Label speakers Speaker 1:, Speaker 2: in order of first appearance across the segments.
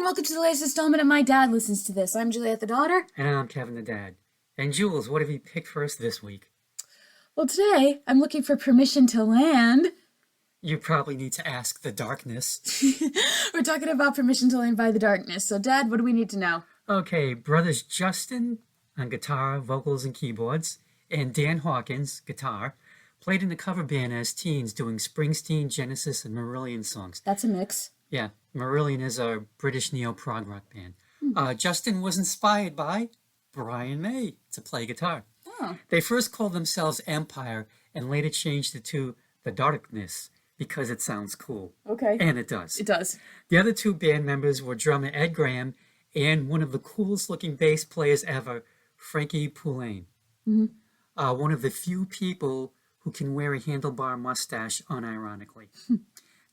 Speaker 1: and welcome to the latest installment of My Dad Listens to This. I'm Juliet, the daughter.
Speaker 2: And I'm Kevin, the dad. And Jules, what have you picked for us this week?
Speaker 1: Well, today I'm looking for permission to land.
Speaker 2: You probably need to ask the darkness.
Speaker 1: We're talking about Permission to Land by the Darkness. So, Dad, what do we need to know?
Speaker 2: Okay, brothers Justin on guitar, vocals, and keyboards, and Dan Hawkins, guitar, played in a cover band as teens doing Springsteen, Genesis, and Marillion songs.
Speaker 1: That's a mix.
Speaker 2: Yeah, Marillion is a British neo-prog rock band. Justin was inspired by Brian May to play guitar.
Speaker 1: Oh.
Speaker 2: They first called themselves Empire and later changed it to The Darkness because it sounds cool.
Speaker 1: Okay.
Speaker 2: And it does.
Speaker 1: It does.
Speaker 2: The other two band members were drummer Ed Graham and one of the coolest looking bass players ever, Frankie Poulain. One of the few people who can wear a handlebar mustache unironically.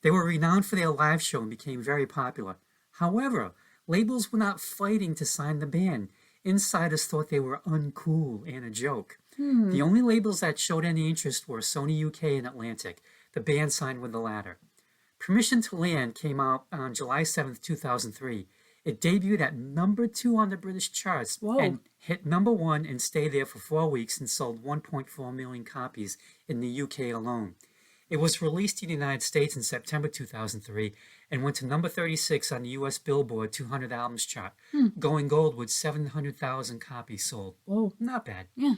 Speaker 2: They were renowned for their live show and became very popular. However, labels were not fighting to sign the band. Insiders thought they were uncool and a joke. The only labels that showed any interest were Sony UK and Atlantic. The band signed with the latter. Permission to Land came out on July 7th, 2003. It debuted at number 2 on the British charts and hit number 1 and stayed there for 4 weeks and sold 1.4 million copies in the UK alone. It was released in the United States in September 2003 and went to number 36 on the US Billboard 200 Albums chart, going gold with 700,000 copies sold.
Speaker 1: Whoa.
Speaker 2: Not bad.
Speaker 1: Yeah.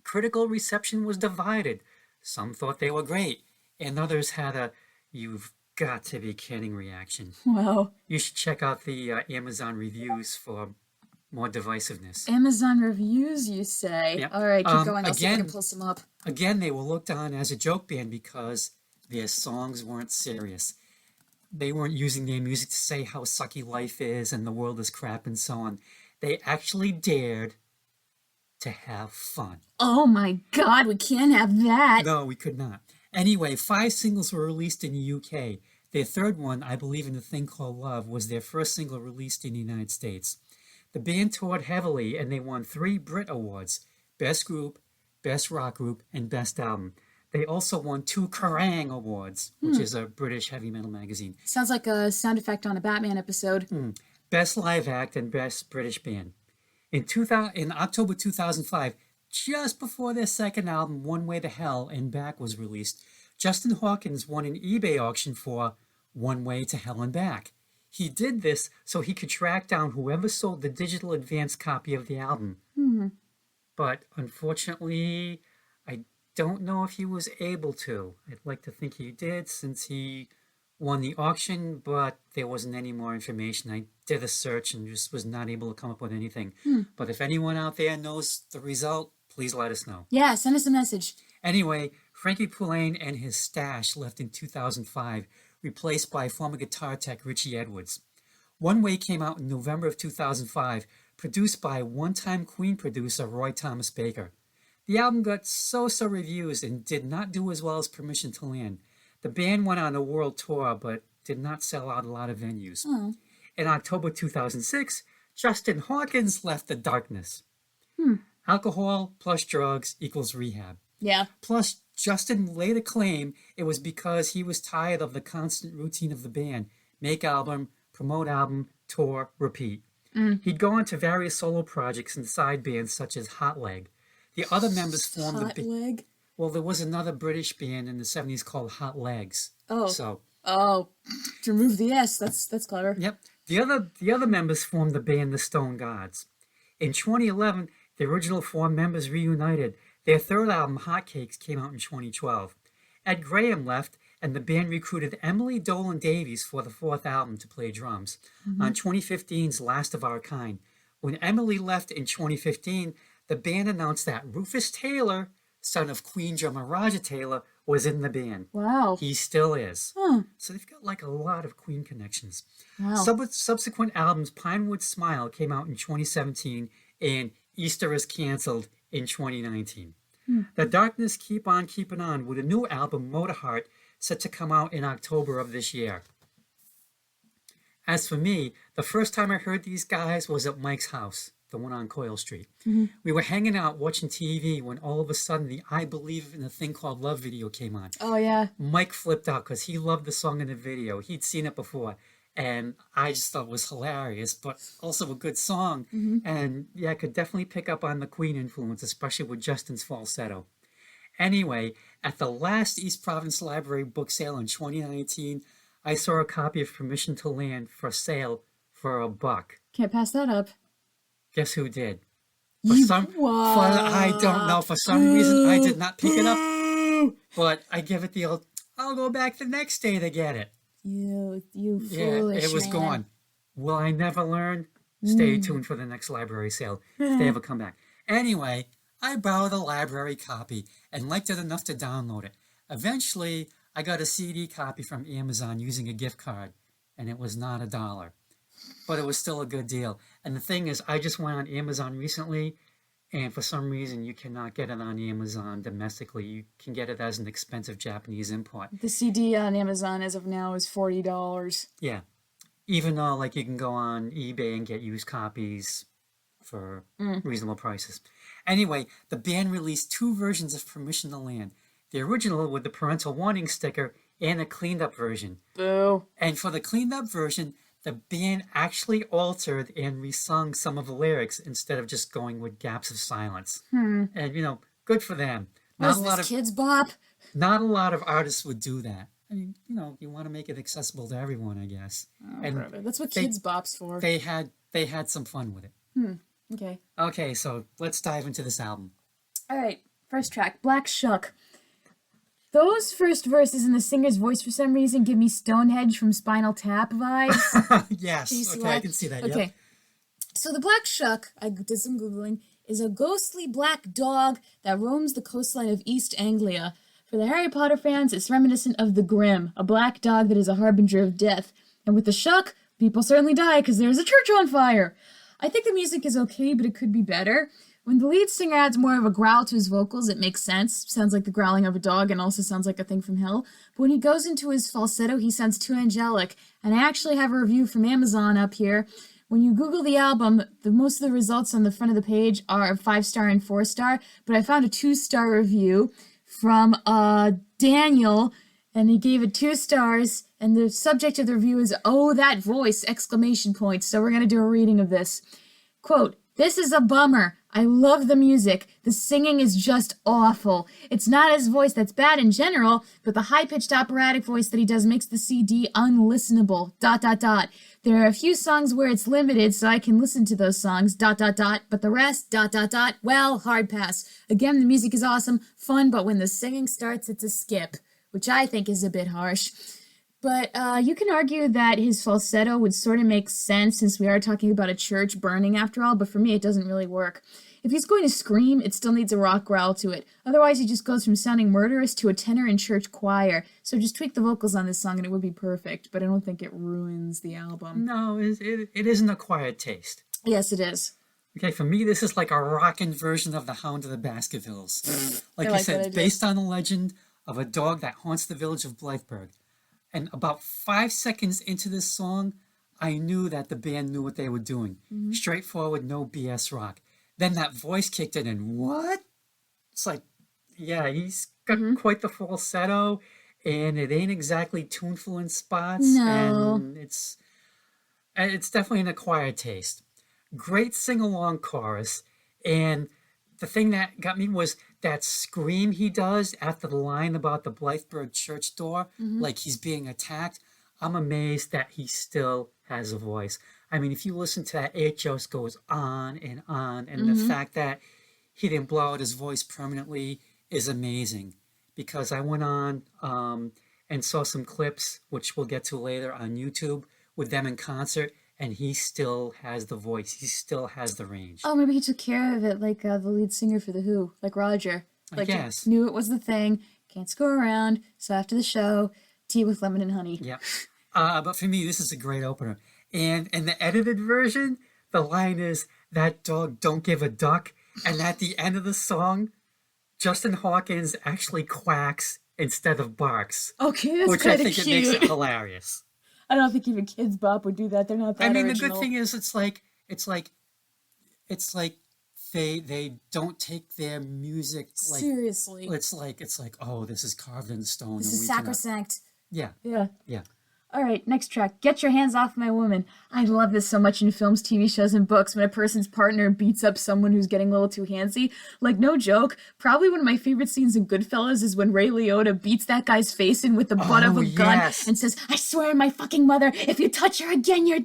Speaker 2: Critical reception was divided. Some thought they were great, and others had a "you've got to be kidding" reaction.
Speaker 1: Wow.
Speaker 2: You should check out the Amazon reviews for more divisiveness.
Speaker 1: Amazon reviews, you say?
Speaker 2: Yep.
Speaker 1: All right, keep going. I'll see if I
Speaker 2: again-
Speaker 1: can pull some up.
Speaker 2: Again, they were looked on as a joke band because their songs weren't serious. They weren't using their music to say how sucky life is and the world is crap and so on. They actually dared to have fun.
Speaker 1: Oh my God, we can't have that.
Speaker 2: No, we could not. Anyway, 5 singles were released in the UK. Their third one, I Believe in a Thing Called Love, was their first single released in the United States. The band toured heavily and they won 3 Brit Awards: Best Group, Best Rock Group, and Best Album. They also won 2 Kerrang Awards, which is a British heavy metal magazine.
Speaker 1: Sounds like a sound effect on a Batman episode.
Speaker 2: Best Live Act and Best British Band. In October 2005, just before their second album, One Way to Hell and Back, was released, Justin Hawkins won an eBay auction for One Way to Hell and Back. He did this so he could track down whoever sold the digital advance copy of the album. But unfortunately, I don't know if he was able to. I'd like to think he did since he won the auction, but there wasn't any more information. I did a search and just was not able to come up with anything. But if anyone out there knows the result, please let us know.
Speaker 1: Yeah, send us a message.
Speaker 2: Anyway, Frankie Poulain and his stash left in 2005, replaced by former guitar tech Richie Edwards. One Way came out in November of 2005, produced by one-time Queen producer Roy Thomas Baker. The album got so-so reviews and did not do as well as Permission to Land. The band went on a world tour, but did not sell out a lot of venues. In October 2006, Justin Hawkins left The Darkness. Alcohol plus drugs equals rehab.
Speaker 1: Yeah.
Speaker 2: Plus, Justin later claimed it was because he was tired of the constant routine of the band. Make album, promote album, tour, repeat. He'd go on to various solo projects and side bands such as Hot Leg. The other members formed
Speaker 1: Hot leg?
Speaker 2: Well, there was another British band in the 70s called Hot Legs.
Speaker 1: Oh.
Speaker 2: So,
Speaker 1: Oh, to remove the S. That's clever.
Speaker 2: yep. The other members formed the band The Stone Gods. In 2011, the original 4 members reunited. Their third album, Hotcakes, came out in 2012. Ed Graham left, and the band recruited Emily Dolan Davies for the 4th album to play drums on 2015's Last of Our Kind. When Emily left in 2015, the band announced that Rufus Taylor, son of Queen drummer Roger Taylor, was in the band.
Speaker 1: Wow.
Speaker 2: He still is.
Speaker 1: Huh.
Speaker 2: So they've got like a lot of Queen connections.
Speaker 1: Wow.
Speaker 2: Subsequent albums, Pinewood Smile came out in 2017 and Easter is Cancelled in 2019. The Darkness keep on keeping on with a new album, Motorheart, set to come out in October of this year. As for me, the first time I heard these guys was at Mike's house, the one on Coyle Street. We were hanging out watching TV when all of a sudden the I Believe in a Thing Called Love video came on.
Speaker 1: Oh, yeah.
Speaker 2: Mike flipped out because he loved the song in the video. He'd seen it before. and I just thought it was hilarious, but also a good song. And yeah, I could definitely pick up on the Queen influence, especially with Justin's falsetto. Anyway, at the last East Providence Library book sale in 2019, I saw a copy of Permission to Land for sale for $1.
Speaker 1: Can't pass that up.
Speaker 2: Guess who did? I don't know. For some reason, I did not pick it up. But I give it the old, I'll go back the next day to get it.
Speaker 1: You
Speaker 2: Yeah,
Speaker 1: foolish
Speaker 2: it was
Speaker 1: man.
Speaker 2: gone. Will I never learn? Stay tuned for the next library sale if they ever come back. Anyway, I borrowed a library copy and liked it enough to download it. Eventually, I got a CD copy from Amazon using a gift card, and it was not $1. But it was still a good deal. And the thing is, I just went on Amazon recently, and for some reason, you cannot get it on Amazon domestically. You can get it as an expensive Japanese import.
Speaker 1: The CD on Amazon as of now is $40.
Speaker 2: Yeah. Even though, like, you can go on eBay and get used copies for reasonable prices. Anyway, the band released 2 versions of Permission to Land. The original with the parental warning sticker and a cleaned up version.
Speaker 1: Boo.
Speaker 2: And for the cleaned up version, the band actually altered and resung some of the lyrics instead of just going with gaps of silence. And, good for them.
Speaker 1: What is this, Kids Bop?
Speaker 2: Not a lot of artists would do that. I mean, you want to make it accessible to everyone, I guess.
Speaker 1: And brother. That's what Kids Bop's for.
Speaker 2: They had some fun with it.
Speaker 1: Okay.
Speaker 2: Okay, so let's dive into this album.
Speaker 1: All right. First track, Black Shuck. Those first verses in the singer's voice for some reason give me Stonehenge from Spinal Tap vibes.
Speaker 2: Yes. Okay, I can see that.
Speaker 1: Okay.
Speaker 2: Yep.
Speaker 1: So the Black Shuck, I did some Googling, is a ghostly black dog that roams the coastline of East Anglia. For the Harry Potter fans, it's reminiscent of the Grim, a black dog that is a harbinger of death. And with the Shuck, people certainly die because there's a church on fire. I think the music is okay, but it could be better. When the lead singer adds more of a growl to his vocals, it makes sense. Sounds like the growling of a dog and also sounds like a thing from hell. But when he goes into his falsetto, he sounds too angelic. And I actually have a review from Amazon up here. When you Google the album, most of the results on the front of the page are 5-star and 4-star. But I found a 2-star review from Daniel, and he gave it 2 stars. And the subject of the review is, "Oh, that voice!" exclamation point. So we're going to do a reading of this. Quote, "This is a bummer. I love the music. The singing is just awful. It's not his voice that's bad in general, but the high-pitched operatic voice that he does makes the CD unlistenable. ... There are a few songs where it's limited, so I can listen to those songs. ... But the rest ... Well, hard pass. Again, the music is awesome, fun, but when the singing starts, it's a skip, which I think is a bit harsh." But you can argue that his falsetto would sort of make sense since we are talking about a church burning after all, but for me it doesn't really work. If he's going to scream, it still needs a rock growl to it. Otherwise, he just goes from sounding murderous to a tenor in church choir. So just tweak the vocals on this song and it would be perfect, but I don't think it ruins the album.
Speaker 2: No, it isn't a quiet taste.
Speaker 1: Yes, it is.
Speaker 2: Okay, for me, this is like a rockin' version of The Hound of the Baskervilles. Like I said, it's based on a legend of a dog that haunts the village of Blytheburg. And about 5 seconds into this song, I knew that the band knew what they were doing. Straightforward, no BS rock. Then that voice kicked in and what? It's like, yeah, he's got quite the falsetto, and it ain't exactly tuneful in spots.
Speaker 1: No.
Speaker 2: And it's definitely an acquired taste. Great sing-along chorus, and the thing that got me was that scream he does after the line about the Blytheburg church door, like he's being attacked. I'm amazed that he still has a voice. I mean, if you listen to that, it just goes on, and the fact that he didn't blow out his voice permanently is amazing. Because I went on and saw some clips, which we'll get to later on YouTube, with them in concert, and he still has the voice. He still has the range.
Speaker 1: Oh, maybe he took care of it like the lead singer for The Who, like Roger. Like,
Speaker 2: I guess.
Speaker 1: Knew it was the thing, can't screw around, so after the show, tea with lemon and honey.
Speaker 2: Yeah. But for me, this is a great opener. And in the edited version, the line is, "That dog don't give a duck." And at the end of the song, Justin Hawkins actually quacks instead of barks.
Speaker 1: Okay, that's
Speaker 2: which I think it makes it hilarious.
Speaker 1: I don't think even Kids Bop would do that. They're not that original.
Speaker 2: The good thing is it's like they don't take their music like
Speaker 1: seriously.
Speaker 2: It's like, oh, this is carved in stone.
Speaker 1: This is sacrosanct.
Speaker 2: Yeah.
Speaker 1: Yeah.
Speaker 2: Yeah.
Speaker 1: All right, next track. Get Your Hands Off My Woman. I love this so much in films, TV shows, and books when a person's partner beats up someone who's getting a little too handsy. Like, no joke, probably one of my favorite scenes in Goodfellas is when Ray Liotta beats that guy's face in with the butt of a gun and says, I swear on my fucking mother, if you touch her again, you're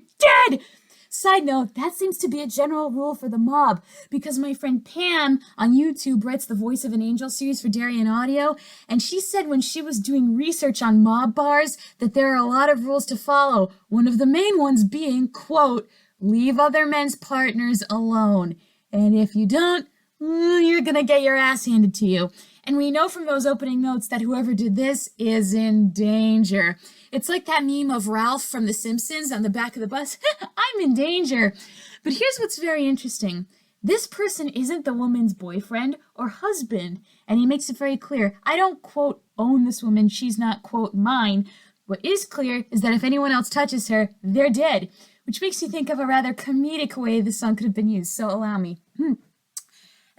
Speaker 1: dead! Side note, that seems to be a general rule for the mob, because my friend Pam on YouTube writes the Voice of an Angel series for Darien Audio, and she said when she was doing research on mob bars that there are a lot of rules to follow, one of the main ones being, quote, leave other men's partners alone. And if you don't, you're gonna get your ass handed to you. And we know from those opening notes that whoever did this is in danger. It's like that meme of Ralph from The Simpsons on the back of the bus. I'm in danger. But here's what's very interesting. This person isn't the woman's boyfriend or husband. And he makes it very clear. I don't, quote, own this woman. She's not, quote, mine. What is clear is that if anyone else touches her, they're dead. Which makes you think of a rather comedic way this song could have been used. So allow me.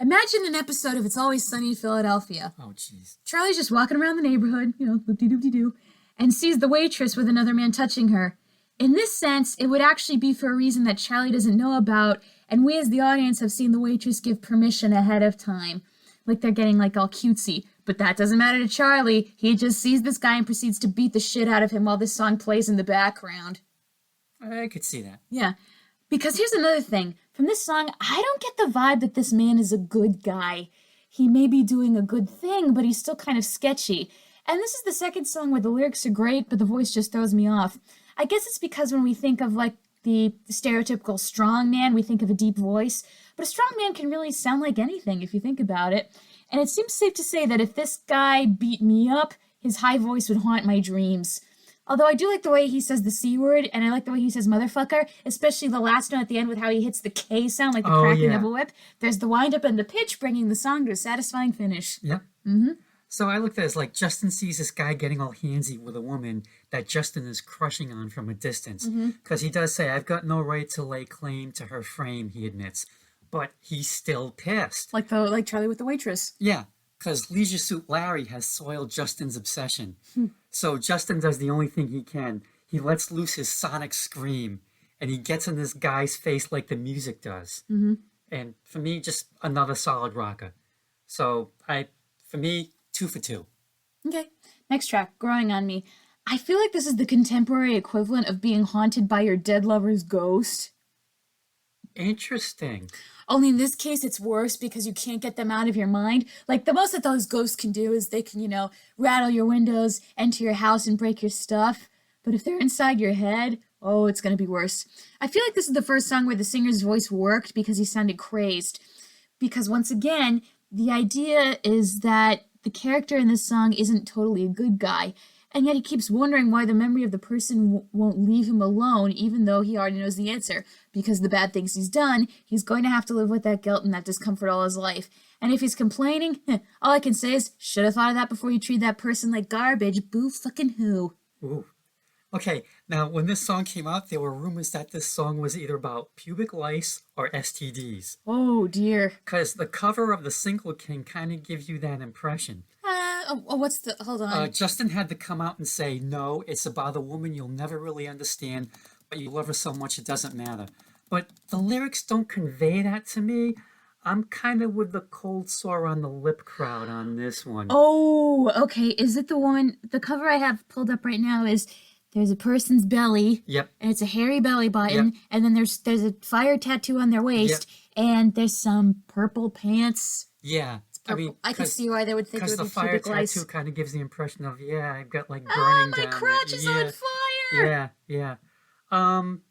Speaker 1: Imagine an episode of It's Always Sunny in Philadelphia.
Speaker 2: Oh, jeez.
Speaker 1: Charlie's just walking around the neighborhood, loop-de-doop-de-doo, and sees the waitress with another man touching her. In this sense, it would actually be for a reason that Charlie doesn't know about, and we as the audience have seen the waitress give permission ahead of time. Like they're getting all cutesy. But that doesn't matter to Charlie. He just sees this guy and proceeds to beat the shit out of him while this song plays in the background.
Speaker 2: I could see that.
Speaker 1: Yeah. Because here's another thing. From this song, I don't get the vibe that this man is a good guy. He may be doing a good thing, but he's still kind of sketchy. And this is the second song where the lyrics are great, but the voice just throws me off. I guess it's because when we think of the stereotypical strong man, we think of a deep voice. But a strong man can really sound like anything if you think about it. And it seems safe to say that if this guy beat me up, his high voice would haunt my dreams. Although I do like the way he says the C word, and I like the way he says motherfucker, especially the last note at the end with how he hits the K sound, like the cracking of a whip. There's the wind-up and the pitch, bringing the song to a satisfying finish.
Speaker 2: Yep. Mm-hmm. So I looked at it as Justin sees this guy getting all handsy with a woman that Justin is crushing on from a distance. Because he does say, I've got no right to lay claim to her frame, he admits. But he's still pissed.
Speaker 1: Like Charlie with the waitress.
Speaker 2: Yeah, because Leisure Suit Larry has soiled Justin's obsession. So Justin does the only thing he can. He lets loose his sonic scream, and he gets in this guy's face like the music does. And for me, just another solid rocker. So for me, 2 for 2.
Speaker 1: Okay, next track, Growing on Me. I feel like this is the contemporary equivalent of being haunted by your dead lover's ghost.
Speaker 2: Interesting.
Speaker 1: Only in this case, it's worse because you can't get them out of your mind. Like, the most that those ghosts can do is they can, rattle your windows, enter your house, and break your stuff. But if they're inside your head, oh, it's going to be worse. I feel like this is the first song where the singer's voice worked because he sounded crazed. Because once again, the idea is that the character in this song isn't totally a good guy. And yet he keeps wondering why the memory of the person won't leave him alone, even though he already knows the answer. Because the bad things he's done, he's going to have to live with that guilt and that discomfort all his life. And if he's complaining, all I can say is, should have thought of that before you treat that person like garbage. Boo fucking who.
Speaker 2: Ooh. Okay, now when this song came out, there were rumors that this song was either about pubic lice or STDs.
Speaker 1: Oh, dear.
Speaker 2: Because the cover of the single can kind of give you that impression.
Speaker 1: Hold on.
Speaker 2: Justin had to come out and say, no, it's about a woman you'll never really understand, but you love her so much it doesn't matter. But the lyrics don't convey that to me. I'm kind of with the cold sore on the lip crowd on this one.
Speaker 1: Oh, okay. Is it the one, the cover I have pulled up right now is, there's a person's belly.
Speaker 2: Yep.
Speaker 1: And it's a hairy belly button. Yep. And then there's a fire tattoo on their waist. Yep. And there's some purple pants.
Speaker 2: Yeah. I mean,
Speaker 1: I can see why they would think it would be
Speaker 2: pubic lice. Because the fire tattoo kind of gives the impression of, I've got burning down.
Speaker 1: My crotch is on fire.
Speaker 2: Yeah. I'm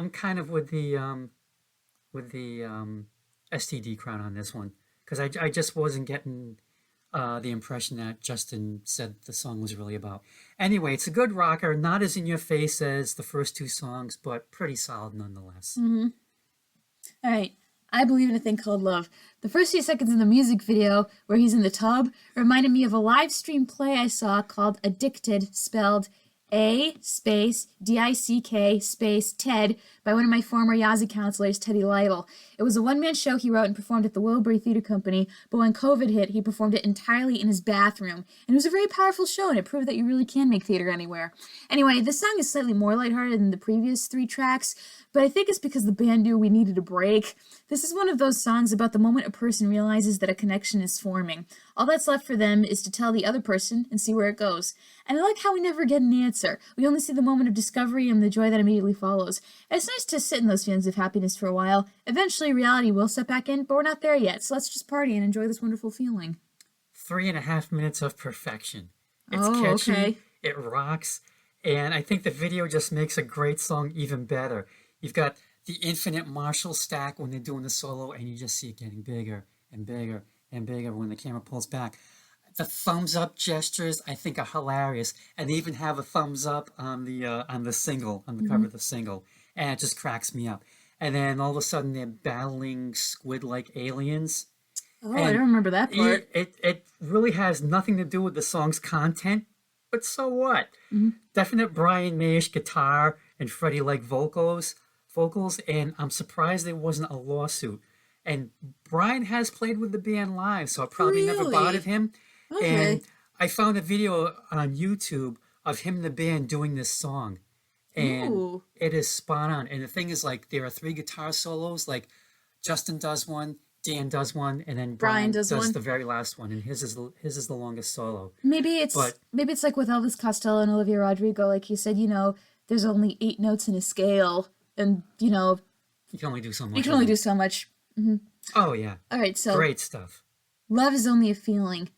Speaker 2: kind of with the STD crowd on this one. Because I just wasn't getting the impression that Justin said the song was really about. Anyway, it's a good rocker, not as in your face as the first 2 songs, but pretty solid nonetheless.
Speaker 1: All right. I Believe in a Thing Called Love. The first few seconds in the music video, where he's in the tub, reminded me of a live stream play I saw called Addicted, spelled A space DICK space Ted by one of my former Yazzie counselors, Teddy Lytle. It was a one-man show he wrote and performed at the Wilbury Theatre Company, but when COVID hit, he performed it entirely in his bathroom. And it was a very powerful show, and it proved that you really can make theater anywhere. Anyway, this song is slightly more lighthearted than the previous 3 tracks, but I think it's because the band knew we needed a break. This is one of those songs about the moment a person realizes that a connection is forming. All that's left for them is to tell the other person and see where it goes. And I like how we never get an answer. We only see the moment of discovery and the joy that immediately follows. And it's nice to sit in those feelings of happiness for a while. Eventually, reality will set back in, but we're not there yet, so let's just party and enjoy this wonderful feeling.
Speaker 2: 3.5 minutes of perfection. It's catchy, okay. It rocks, and I think the video just makes a great song even better. You've got the infinite Marshall stack when they're doing the solo, and you just see it getting bigger and bigger and bigger when the camera pulls back. The thumbs up gestures I think are hilarious, and they even have a thumbs up on the single, on the cover of the single, and it just cracks me up. And then all of a sudden they're battling squid-like aliens.
Speaker 1: Oh, and I don't remember that part.
Speaker 2: It really has nothing to do with the song's content, but so what? Definite Brian Mayish guitar and Freddie-like vocals, and I'm surprised there wasn't a lawsuit. And Brian has played with the band live, so it probably never bothered him. Okay. And I found a video on YouTube of him and the band doing this song. And it is spot on. And the thing is, like, there are 3 guitar solos. Like, Justin does one, Dan does one, and then Brian does the very last one. And his is the longest solo. Maybe it's
Speaker 1: like with Elvis Costello and Olivia Rodrigo. Like you said, there's only 8 notes in a scale, and
Speaker 2: you can only do so much.
Speaker 1: You can only do so much. Mm-hmm.
Speaker 2: Oh yeah.
Speaker 1: All right. So
Speaker 2: great stuff.
Speaker 1: Love is only a feeling.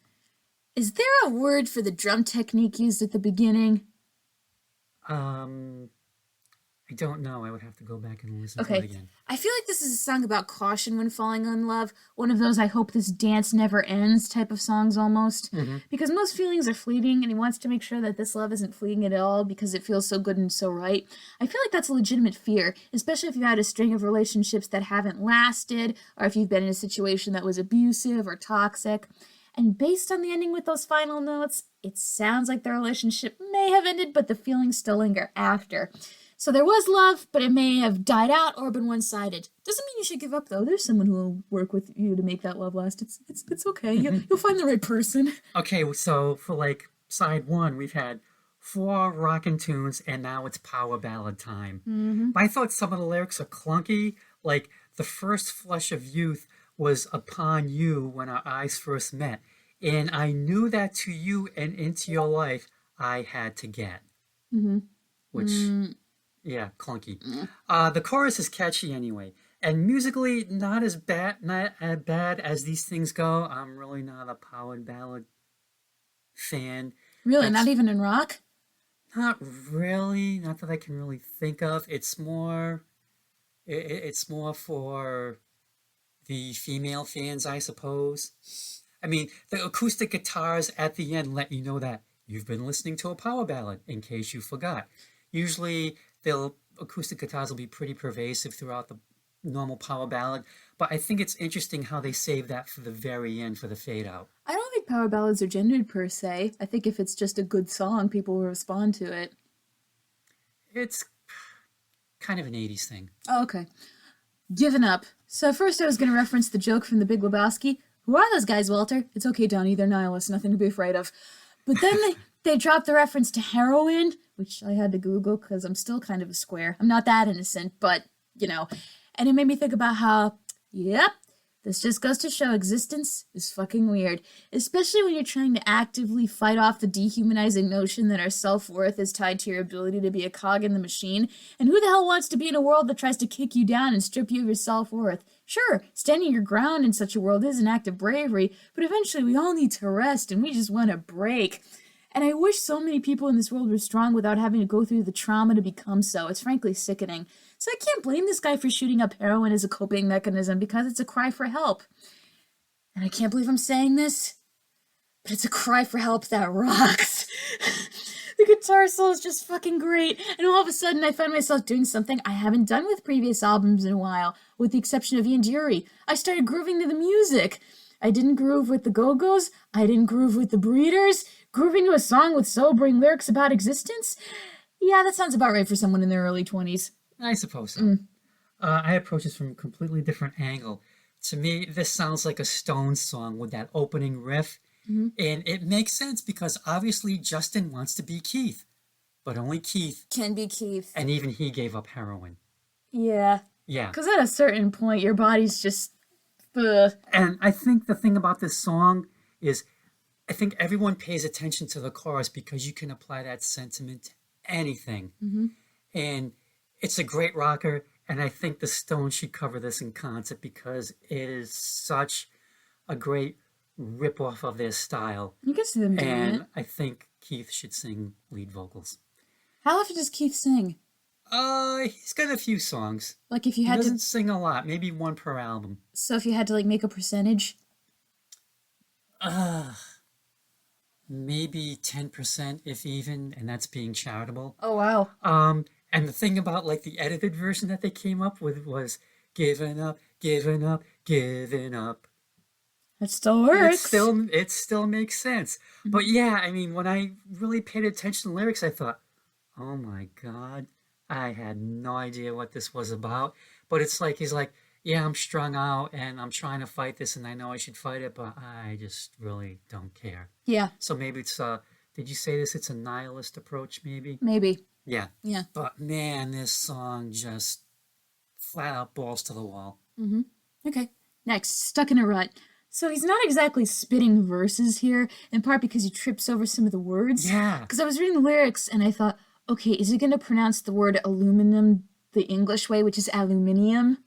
Speaker 1: Is there a word for the drum technique used at the beginning?
Speaker 2: I don't know. I would have to go back and listen to it again.
Speaker 1: I feel like this is a song about caution when falling in love. One of those I hope this dance never ends type of songs almost. Because most feelings are fleeting, and he wants to make sure that this love isn't fleeting at all because it feels so good and so right. I feel like that's a legitimate fear, especially if you've had a string of relationships that haven't lasted, or if you've been in a situation that was abusive or toxic. And based on the ending with those final notes, it sounds like the relationship may have ended, but the feelings still linger after. So there was love, but it may have died out or been one-sided. Doesn't mean you should give up, though. There's someone who will work with you to make that love last. It's okay. You'll find the right person.
Speaker 2: Okay, so for like side 1, we've had 4 rockin' tunes, and now it's power ballad time. But I thought some of the lyrics are clunky. Like, the first flush of youth was upon you when our eyes first met. And I knew that to you and into your life I had to get. Which... yeah, clunky. The chorus is catchy anyway, and musically not as bad as these things go. I'm really not a power ballad fan.
Speaker 1: Really, not even in rock?
Speaker 2: Not really. Not that I can really think of. It's more for the female fans, I suppose. I mean, the acoustic guitars at the end let you know that you've been listening to a power ballad, in case you forgot. Usually, acoustic guitars will be pretty pervasive throughout the normal power ballad, but I think it's interesting how they save that for the very end, for the fade out.
Speaker 1: I don't think power ballads are gendered per se. I think if it's just a good song, people will respond to it.
Speaker 2: It's kind of an 80s thing.
Speaker 1: Oh, okay. Given up. So first I was going to reference the joke from The Big Lebowski. Who are those guys, Walter? It's okay, Donnie, they're nihilists, nothing to be afraid of. But then they dropped the reference to heroin, which I had to Google because I'm still kind of a square. I'm not that innocent, but, And it made me think about how, yep, this just goes to show existence is fucking weird. Especially when you're trying to actively fight off the dehumanizing notion that our self-worth is tied to your ability to be a cog in the machine. And who the hell wants to be in a world that tries to kick you down and strip you of your self-worth? Sure, standing your ground in such a world is an act of bravery, but eventually we all need to rest and we just want a break. And I wish so many people in this world were strong without having to go through the trauma to become so. It's frankly sickening. So I can't blame this guy for shooting up heroin as a coping mechanism because it's a cry for help. And I can't believe I'm saying this, but it's a cry for help that rocks. The guitar solo is just fucking great, and all of a sudden I find myself doing something I haven't done with previous albums in a while, with the exception of Ian Dury. I started grooving to the music. I didn't groove with the Go-Go's, I didn't groove with the Breeders. grooving to a song with sobering lyrics about existence? Yeah, that sounds about right for someone in their early 20s.
Speaker 2: I suppose so. I approach this from a completely different angle. To me, this sounds like a Stones song with that opening riff. And it makes sense because obviously Justin wants to be Keith, but only Keith.
Speaker 1: Can be Keith.
Speaker 2: And even he gave up heroin.
Speaker 1: Yeah.
Speaker 2: Yeah.
Speaker 1: Because at a certain point, your body's just... Ugh.
Speaker 2: And I think the thing about this song is I think everyone pays attention to the chorus because you can apply that sentiment to anything. And it's a great rocker. And I think the Stones should cover this in concert because it is such a great rip-off of their style.
Speaker 1: You can see them doing it.
Speaker 2: And I think Keith should sing lead vocals.
Speaker 1: How often does Keith sing?
Speaker 2: He's got a few songs.
Speaker 1: Like if you
Speaker 2: He
Speaker 1: had
Speaker 2: doesn't
Speaker 1: to...
Speaker 2: sing a lot, maybe one per album.
Speaker 1: So if you had to like make a percentage?
Speaker 2: Maybe 10% if even, and that's being charitable.
Speaker 1: Oh, wow.
Speaker 2: And the thing about like the edited version that they came up with was giving up, giving up, giving up.
Speaker 1: It still works.
Speaker 2: It still makes sense. But yeah, I mean, when I really paid attention to the lyrics, I thought, oh my God, I had no idea what this was about. But it's like, he's like, yeah, I'm strung out and I'm trying to fight this and I know I should fight it, but I just really don't care.
Speaker 1: Yeah.
Speaker 2: So maybe it's, did you say this? It's a nihilist approach, maybe?
Speaker 1: Maybe.
Speaker 2: Yeah.
Speaker 1: Yeah.
Speaker 2: But man, this song just flat out balls to the wall.
Speaker 1: Okay. Next, Stuck in a Rut. So he's not exactly spitting verses here, in part because he trips over some of the words.
Speaker 2: Yeah.
Speaker 1: Because I was reading the lyrics and I thought, okay, is he going to pronounce the word aluminum the English way, which is aluminium?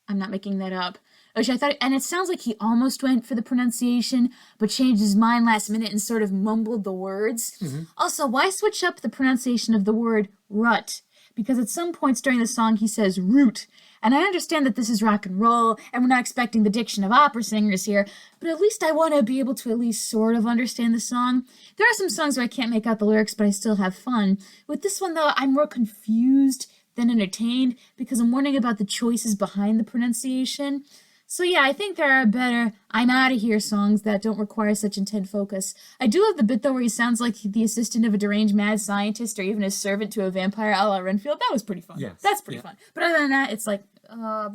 Speaker 1: I'm not making that up. Which I thought, and it sounds like he almost went for the pronunciation, but changed his mind last minute and sort of mumbled the words. Also, why switch up the pronunciation of the word rut? Because at some points during the song he says root. And I understand that this is rock and roll, and we're not expecting the diction of opera singers here, but at least I want to be able to at least sort of understand the song. There are some songs where I can't make out the lyrics, but I still have fun. With this one, though, I'm more confused than entertained, because I'm wondering about the choices behind the pronunciation. So yeah, I think there are better I'm Outta Here songs that don't require such intense focus. I do love the bit, though, where he sounds like the assistant of a deranged mad scientist or even a servant to a vampire a la Renfield. That was pretty fun.
Speaker 2: Yes.
Speaker 1: That's pretty fun. But other than that, it's like,
Speaker 2: I'm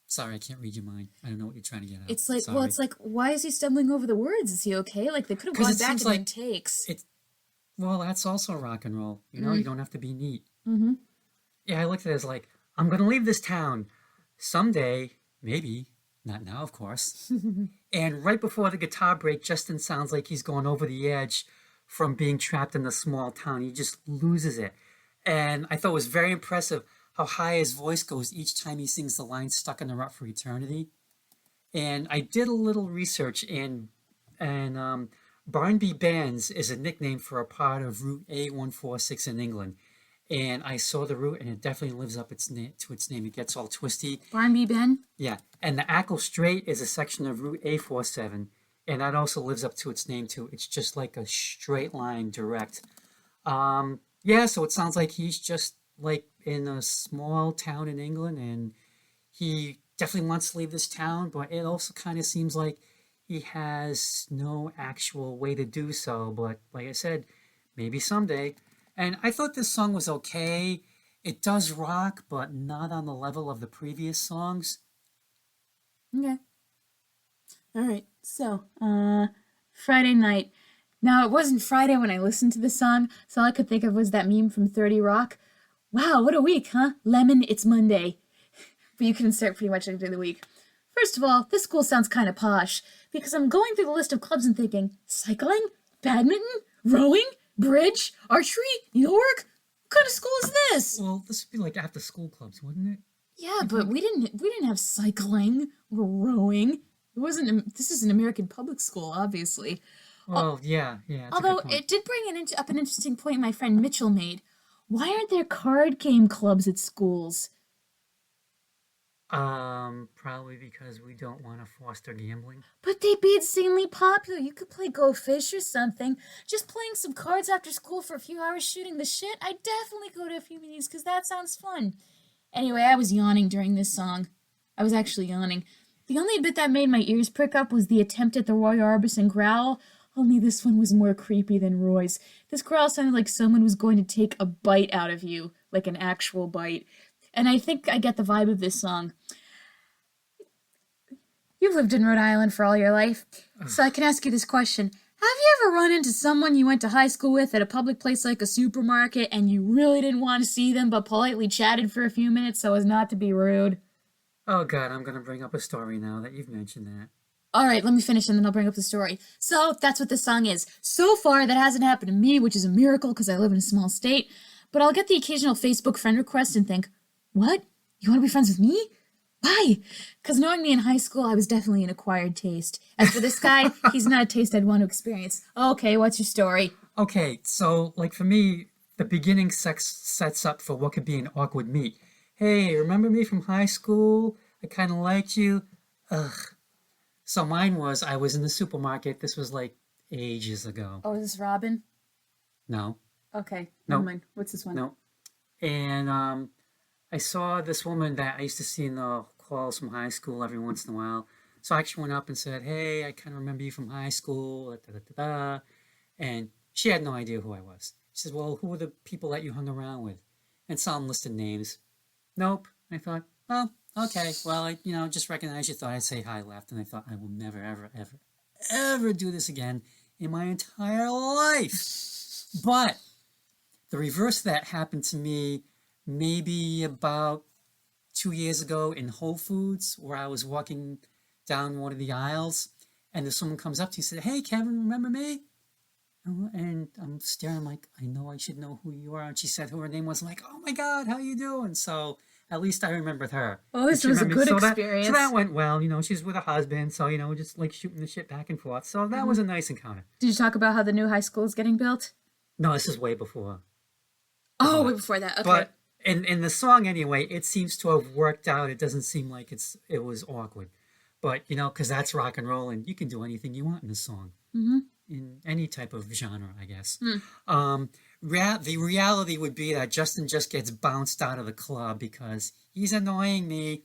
Speaker 2: sorry, I can't read your mind. I don't know what you're trying to get at.
Speaker 1: It's like,
Speaker 2: sorry.
Speaker 1: well, it's like, why is he stumbling over the words? Is he okay? Like, they could have gone
Speaker 2: it
Speaker 1: back
Speaker 2: seems
Speaker 1: and
Speaker 2: like
Speaker 1: done takes.
Speaker 2: Well, that's also rock and roll. You know, you don't have to be neat. Yeah, I looked at it as like, I'm going to leave this town someday, maybe, not now, of course. And right before the guitar break, Justin sounds like he's going over the edge from being trapped in a small town. He just loses it. And I thought it was very impressive how high his voice goes each time he sings the line Stuck in a Rut for Eternity. And I did a little research, and Barnby Bends is a nickname for a part of Route A146 in England. And I saw the route, and it definitely lives up to its name. It gets all twisty.
Speaker 1: Barnby Ben?
Speaker 2: Yeah. And the Ackle Strait is a section of Route A47, and that also lives up to its name, too. It's just like a straight line direct. Yeah, so it sounds like he's just like in a small town in England, and he definitely wants to leave this town, but it also kind of seems like he has no actual way to do so. But like I said, maybe someday. And I thought this song was okay. It does rock, but not on the level of the previous songs.
Speaker 1: Okay. All right. So, Friday night. Now, it wasn't Friday when I listened to the song, so all I could think of was that meme from 30 Rock. Wow, what a week, huh? Lemon, it's Monday. But you can insert pretty much any day of the week. First of all, this school sounds kind of posh, because I'm going through the list of clubs and thinking, cycling? Badminton? Rowing? Bridge? Archery? Yoga? What kind of school is this?
Speaker 2: Well, this would be like after school clubs, wouldn't it?
Speaker 1: Yeah, but we didn't have cycling or rowing. It wasn't. This is an American public school, obviously.
Speaker 2: Well, yeah.
Speaker 1: Although it did bring up an interesting point my friend Mitchell made. Why aren't there card game clubs at schools?
Speaker 2: Probably because we don't want to foster gambling.
Speaker 1: But they'd be insanely popular. You could play Go Fish or something. Just playing some cards after school for a few hours shooting the shit. I'd definitely go to a few meetings because that sounds fun. Anyway, I was yawning during this song. I was actually yawning. The only bit that made my ears prick up was the attempt at the Roy Orbison growl, only this one was more creepy than Roy's. This growl sounded like someone was going to take a bite out of you, like an actual bite. And I think I get the vibe of this song. You've lived in Rhode Island for all your life, so I can ask you this question. Have you ever run into someone you went to high school with at a public place like a supermarket and you really didn't want to see them but politely chatted for a few minutes so as not to be rude?
Speaker 2: Oh, God, I'm going to bring up a story now that you've mentioned that.
Speaker 1: All right, let me finish and then I'll bring up the story. So that's what this song is. So far, that hasn't happened to me, which is a miracle because I live in a small state. But I'll get the occasional Facebook friend request and think, what? You want to be friends with me? Why? Because knowing me in high school, I was definitely an acquired taste. As for this guy, he's not a taste I'd want to experience. Okay, what's your story?
Speaker 2: Okay, so, like, for me, the beginning sets up for what could be an awkward meet. Hey, remember me from high school? I kind of liked you. Ugh. So mine was, I was in the supermarket. This was, like, ages ago.
Speaker 1: Oh, is this Robin?
Speaker 2: No.
Speaker 1: Okay,
Speaker 2: No.
Speaker 1: never mind. What's this one?
Speaker 2: No. And, I saw this woman that I used to see in the calls from high school every once in a while. So I actually went up and said, hey, I kind of remember you from high school, da, da, da, da. And she had no idea who I was. She says, well, who were the people that you hung around with? And some listed names. Nope. I thought, oh, okay. Well, I, just recognized you, thought I'd say hi, laughed, and I thought I will never, ever, ever, ever do this again in my entire life. But the reverse of that happened to me maybe about 2 years ago in Whole Foods, where I was walking down one of the aisles, and there's someone comes up to you and said, hey, Kevin, remember me? And I'm staring like, I know I should know who you are. And she said who her name was. I'm like, oh my God, how you doing? So at least I remembered her.
Speaker 1: Oh, this was a good experience.
Speaker 2: So that went well. She's with her husband. So, just like shooting the shit back and forth. So that was a nice encounter.
Speaker 1: Did you talk about how the new high school is getting built?
Speaker 2: No, this is way before.
Speaker 1: Oh, way before that. Okay.
Speaker 2: But in the song anyway, it seems to have worked out. It doesn't seem like it was awkward. But, because that's rock and roll and you can do anything you want in a song. Mm-hmm. In any type of genre, I guess. The reality would be that Justin just gets bounced out of the club because he's annoying me.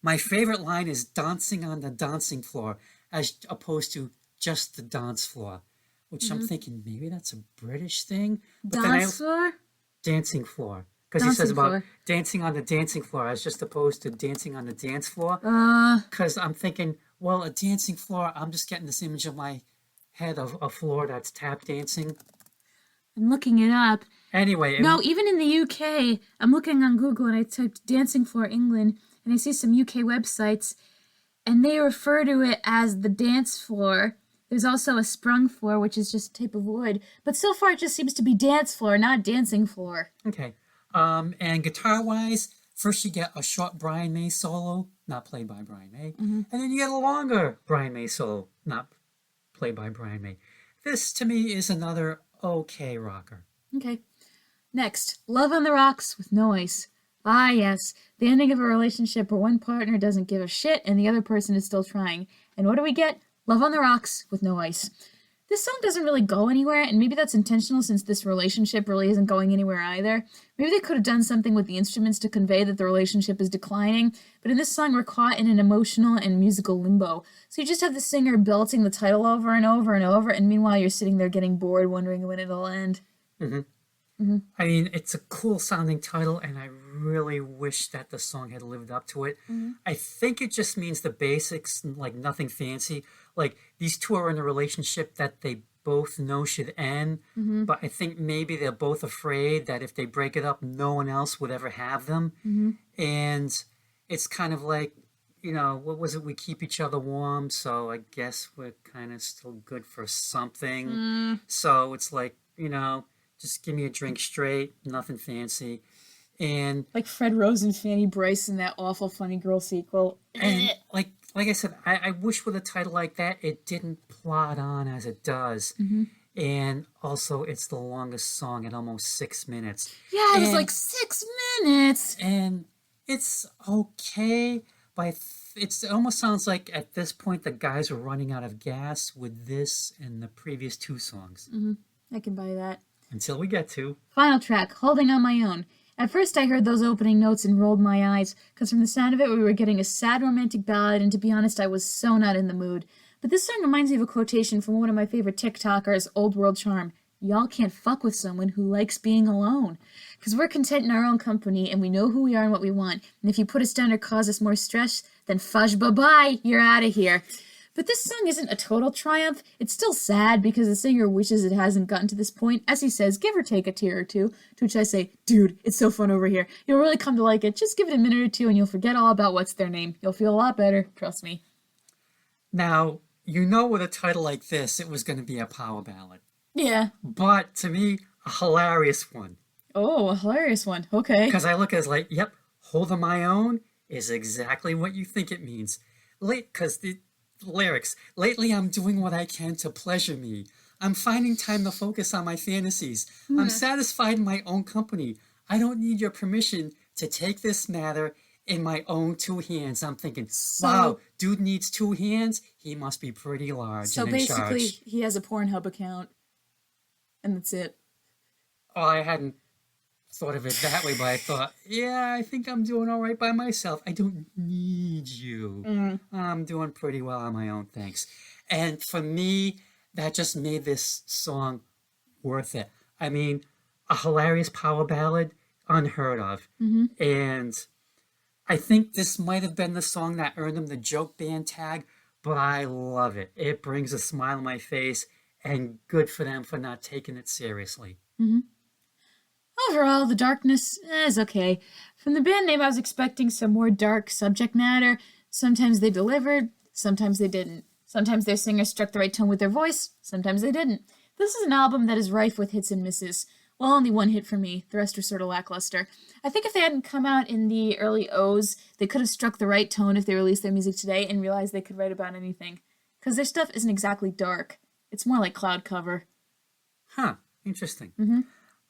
Speaker 2: My favorite line is dancing on the dancing floor as opposed to just the dance floor, which I'm thinking maybe that's a British thing. But
Speaker 1: dance floor?
Speaker 2: Dancing floor. Because he says about dancing on the dancing floor as just opposed to dancing on the dance floor. Because I'm thinking, well, a dancing floor, I'm just getting this image of my head of a floor that's tap dancing.
Speaker 1: I'm looking it up.
Speaker 2: Anyway.
Speaker 1: No, even in the UK, I'm looking on Google and I typed dancing floor England and I see some UK websites and they refer to it as the dance floor. There's also a sprung floor, which is just a type of wood. But so far it just seems to be dance floor, not dancing floor.
Speaker 2: Okay. And guitar-wise, first you get a short Brian May solo, not played by Brian May. Mm-hmm. And then you get a longer Brian May solo, not played by Brian May. This, to me, is another okay rocker.
Speaker 1: Okay. Next, Love on the Rocks with No Ice. Ah, yes. The ending of a relationship where one partner doesn't give a shit and the other person is still trying. And what do we get? Love on the Rocks with No Ice. This song doesn't really go anywhere, and maybe that's intentional since this relationship really isn't going anywhere either. Maybe they could have done something with the instruments to convey that the relationship is declining, but in this song we're caught in an emotional and musical limbo. So you just have the singer belting the title over and over and over, and meanwhile you're sitting there getting bored wondering when it'll end.
Speaker 2: Mm-hmm. Mm-hmm. I mean, it's a cool sounding title, and I really wish that the song had lived up to it. Mm-hmm. I think it just means the basics, like nothing fancy. Like, these two are in a relationship that they both know should end, but I think maybe they're both afraid that if they break it up, no one else would ever have them. Mm-hmm. And it's kind of like, what was it? We keep each other warm, so I guess we're kind of still good for something. So it's like, just give me a drink straight, nothing fancy. And
Speaker 1: like Fred Rose and Fanny Bryce in that awful Funny Girl sequel.
Speaker 2: And like I said, I wish with a title like that, it didn't plod on as it does. Mm-hmm. And also, it's the longest song at almost 6 minutes.
Speaker 1: Yeah, it was like 6 minutes.
Speaker 2: And it's okay, but it almost sounds like at this point the guys are running out of gas with this and the previous two songs.
Speaker 1: Mm-hmm. I can buy that.
Speaker 2: Until we get to
Speaker 1: final track, Holding on My Own. At first I heard those opening notes and rolled my eyes, because from the sound of it we were getting a sad romantic ballad, and to be honest I was so not in the mood. But this song reminds me of a quotation from one of my favorite TikTokers, Old World Charm. Y'all can't fuck with someone who likes being alone. Because we're content in our own company, and we know who we are and what we want. And if you put us down or cause us more stress, then fudge bye-bye, you're out of here. But this song isn't a total triumph. It's still sad because the singer wishes it hasn't gotten to this point. As he says, give or take a tear or two. To which I say, dude, it's so fun over here. You'll really come to like it. Just give it a minute or two and you'll forget all about what's their name. You'll feel a lot better. Trust me.
Speaker 2: Now, you know with a title like this, it was going to be a power ballad.
Speaker 1: Yeah.
Speaker 2: But to me, a hilarious one.
Speaker 1: Oh, a hilarious one. Okay.
Speaker 2: Because I look at it as like, yep, holding my own is exactly what you think it means. Because the lyrics, lately I'm doing what I can to pleasure me. I'm finding time to focus on my fantasies. I'm satisfied in my own company. I don't need your permission to take this matter in my own two hands. I'm thinking, wow, dude needs two hands? He must be pretty large
Speaker 1: So
Speaker 2: and in
Speaker 1: basically,
Speaker 2: charge.
Speaker 1: he has a Pornhub account. And that's it.
Speaker 2: Oh, I hadn't thought of it that way, but I thought, yeah, I think I'm doing all right by myself. I don't need you. I'm doing pretty well on my own, thanks. And for me, that just made this song worth it. I mean, a hilarious power ballad, unheard of. And I think this might have been the song that earned him the joke band tag, but I love it. It brings a smile on my face, and good for them for not taking it seriously.
Speaker 1: Overall, the darkness is okay. From the band name, I was expecting some more dark subject matter. Sometimes they delivered, sometimes they didn't. Sometimes their singer struck the right tone with their voice, sometimes they didn't. This is an album that is rife with hits and misses. Well, only one hit for me. The rest were sort of lackluster. I think if they hadn't come out in the early O's, they could have struck the right tone if they released their music today and realized they could write about anything. Because their stuff isn't exactly dark. It's more like cloud cover.
Speaker 2: Huh, interesting.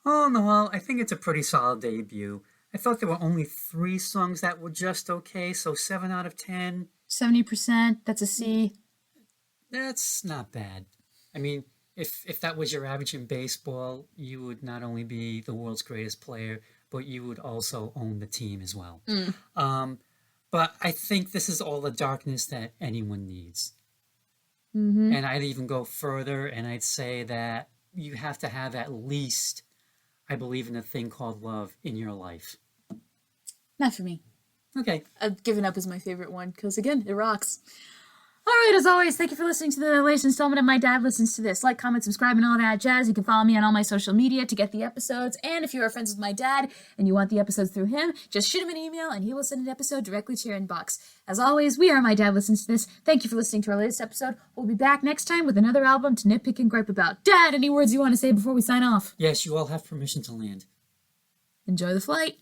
Speaker 2: All in all, I think it's a pretty solid debut. I thought there were only 3 songs that were just okay, so 7 out of 10.
Speaker 1: 70%, that's a C.
Speaker 2: That's not bad. I mean, if that was your average in baseball, you would not only be the world's greatest player, but you would also own the team as well. But I think this is all the darkness that anyone needs. And I'd even go further, and I'd say that you have to have at least, I believe in a thing called love in your life.
Speaker 1: Not for me.
Speaker 2: Okay.
Speaker 1: I've given up as my favorite one, because again, it rocks. Alright, as always, thank you for listening to the latest installment of My Dad Listens to This. Like, comment, subscribe, and all that jazz. You can follow me on all my social media to get the episodes. And if you are friends with my dad and you want the episodes through him, just shoot him an email and he will send an episode directly to your inbox. As always, we are My Dad Listens to This. Thank you for listening to our latest episode. We'll be back next time with another album to nitpick and gripe about. Dad, any words you want to say before we sign off?
Speaker 2: Yes, you all have permission to land.
Speaker 1: Enjoy the flight.